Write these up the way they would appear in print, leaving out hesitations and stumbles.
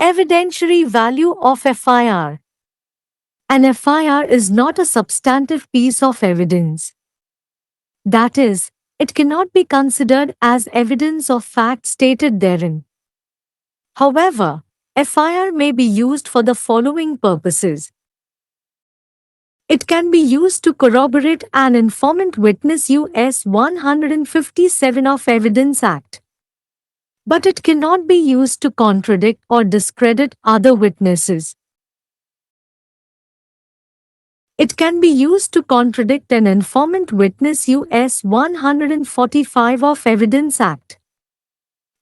Evidentiary value of FIR. An FIR is not a substantive piece of evidence. That is, it cannot be considered as evidence of fact stated therein. However, FIR may be used for the following purposes. It can be used to corroborate an informant witness US 157 of Evidence Act. But it cannot be used to contradict or discredit other witnesses. It can be used to contradict an informant witness US 145 of Evidence Act.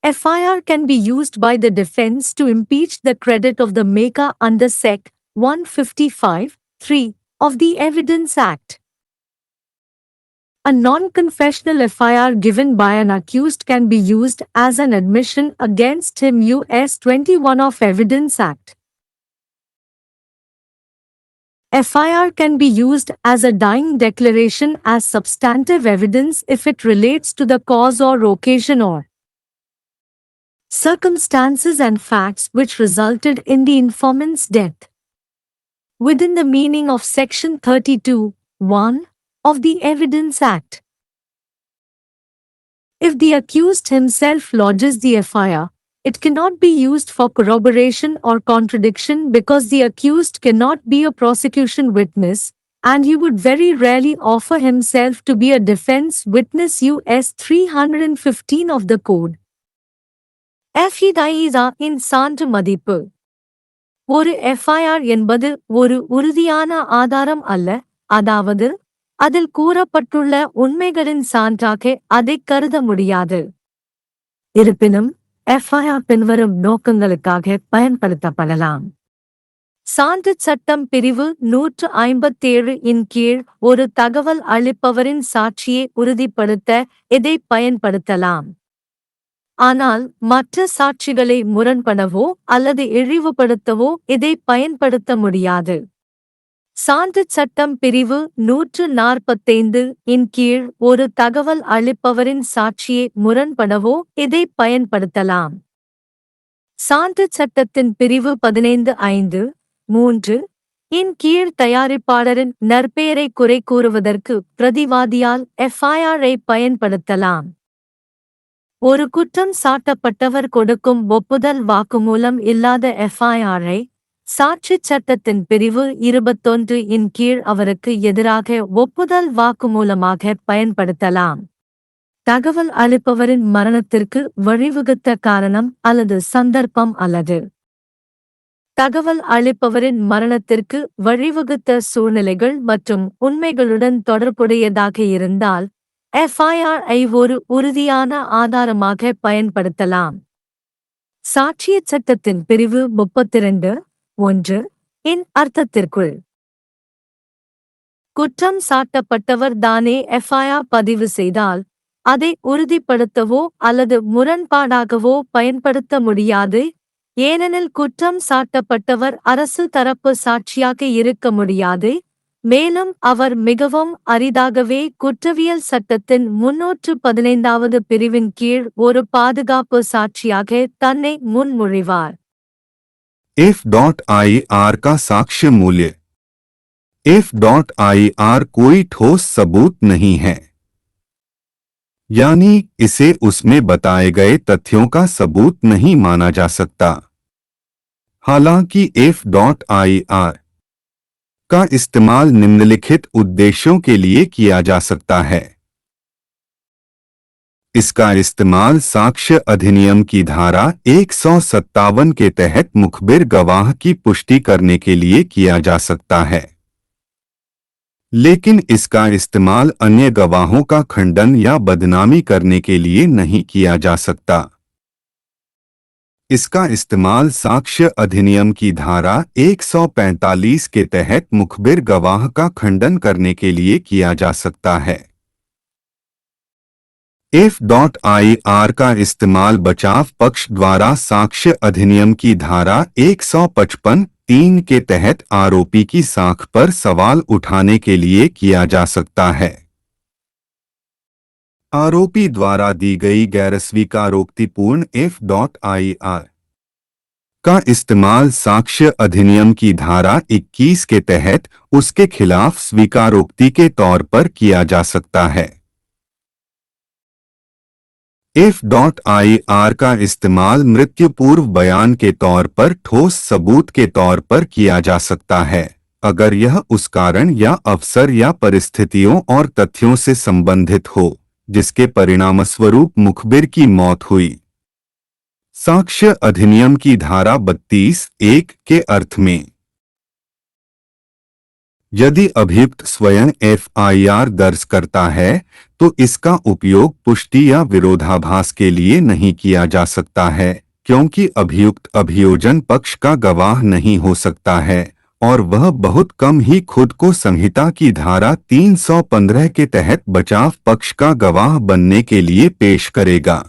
FIR can be used by the defense to impeach the credit of the maker under Sec. 155(3) of the Evidence Act. A non-confessional FIR given by an accused can be used as an admission against him US 21 of Evidence Act. FIR can be used as a dying declaration as substantive evidence if it relates to the cause or occasion or circumstances and facts which resulted in the informant's death. Within the meaning of Section 32(1) of the Evidence Act. If the accused himself lodges the FIR, it cannot be used for corroboration or contradiction because the accused cannot be a prosecution witness, and he would very rarely offer himself to be a defense witness US 315 of the Code. FIR இன் சான்று மதிப்பு. ஒரு FIR என்பது ஒரு உறுதியான ஆதாரம் அல்ல, அதாவது அதில் கூறப்பட்டுள்ள உண்மைகளின் சான்றாக அதைக் கருத முடியாது. இருப்பினும் FIR பின்வரும் நோக்கங்களுக்காக பயன்படுத்தப்படலாம். சான்றுச் சட்டம் பிரிவு 157 இன் கீழ் ஒரு தகவல் அளிப்பவரின் சாட்சியை உறுதிப்படுத்த இதைப் பயன்படுத்தலாம். ஆனால் மற்ற சாட்சிகளை முரண்படவோ அல்லது இழிவுபடுத்தவோ இதைப் பயன்படுத்த முடியாது. சான்றுச் சட்டம் பிரிவு 145 இன் கீழ் ஒரு தகவல் அளிப்பவரின் சாட்சியை முரண்படவோ இதைப் பயன்படுத்தலாம். சான்றுச் சட்டத்தின் பிரிவு 15(3) இன் கீழ் தயாரிப்பாளரின் நற்பெயரை குறை கூறுவதற்கு பிரதிவாதியால் FIR-ஐ பயன்படுத்தலாம். ஒரு குற்றம் சாட்டப்பட்டவர் கொடுக்கும் ஒப்புதல் வாக்குமூலம் இல்லாத FIR-ஐ சாட்சிச் சட்டத்தின் பிரிவு 21 இன் கீழ் அவருக்கு எதிராக ஒப்புதல் வாக்குமூலமாக பயன்படுத்தலாம். தகவல் அளிப்பவரின் மரணத்திற்கு வழிவகுத்த காரணம் அல்லது சந்தர்ப்பம் அல்லது தகவல் அளிப்பவரின் மரணத்திற்கு வழிவகுத்த சூழ்நிலைகள் மற்றும் உண்மைகளுடன் தொடர்புடையதாக இருந்தால் FIR-ஐ ஒரு உறுதியான ஆதாரமாக பயன்படுத்தலாம். சாட்சியச் சட்டத்தின் பிரிவு 32(1) இன் அர்த்தத்திற்குள் குற்றம் சாட்டப்பட்டவர் தானே FIR பதிவு செய்தால் அதை உறுதிப்படுத்தவோ அல்லது முரண்பாடாகவோ பயன்படுத்த முடியாது, ஏனெனில் குற்றம் சாட்டப்பட்டவர் அரசு தரப்பு சாட்சியாக இருக்க முடியாது, மேலும் அவர் மிகவும் அரிதாகவே குற்றவியல் சட்டத்தின் 315வது பிரிவின் கீழ் ஒரு பாதுகாப்பு சாட்சியாக தன்னை முன்மொழிவார். F.IR का साक्ष्य मूल्य. F.IR कोई ठोस सबूत नहीं है, यानी इसे उसमें बताए गए तथ्यों का सबूत नहीं माना जा सकता। हालांकि F.IR का इस्तेमाल निम्नलिखित उद्देश्यों के लिए किया जा सकता है। इसका इस्तेमाल साक्ष्य अधिनियम की धारा 157 के तहत मुखबिर गवाह की पुष्टि करने के लिए किया जा सकता है, लेकिन इसका इस्तेमाल अन्य गवाहों का खंडन या बदनामी करने के लिए नहीं किया जा सकता। इसका इस्तेमाल साक्ष्य अधिनियम की धारा 145 के तहत मुखबिर गवाह का खंडन करने के लिए किया जा सकता है। F.IR का इस्तेमाल बचाव पक्ष द्वारा साक्ष्य अधिनियम की धारा 155(3) के तहत आरोपी की साख पर सवाल उठाने के लिए किया जा सकता है। आरोपी द्वारा दी गई गैरस्वीकारोक्तिपूर्ण F.IR का इस्तेमाल साक्ष्य अधिनियम की धारा 21 के तहत उसके खिलाफ स्वीकारोक्ति के तौर पर किया जा सकता है। F.IR का इस्तेमाल मृत्यु पूर्व बयान के तौर पर ठोस सबूत के तौर पर किया जा सकता है अगर यह उस कारण या अवसर या परिस्थितियों और तथ्यों से संबंधित हो जिसके परिणामस्वरूप मुखबिर की मौत हुई। साक्ष्य अधिनियम की धारा 32(1) के अर्थ में यदि अभियुक्त स्वयं FIR दर्ज करता है तो इसका उपयोग पुष्टि या विरोधाभास के लिए नहीं किया जा सकता है क्योंकि अभियुक्त अभियोजन पक्ष का गवाह नहीं हो सकता है और वह बहुत कम ही खुद को संहिता की धारा 315 के तहत बचाव पक्ष का गवाह बनने के लिए पेश करेगा।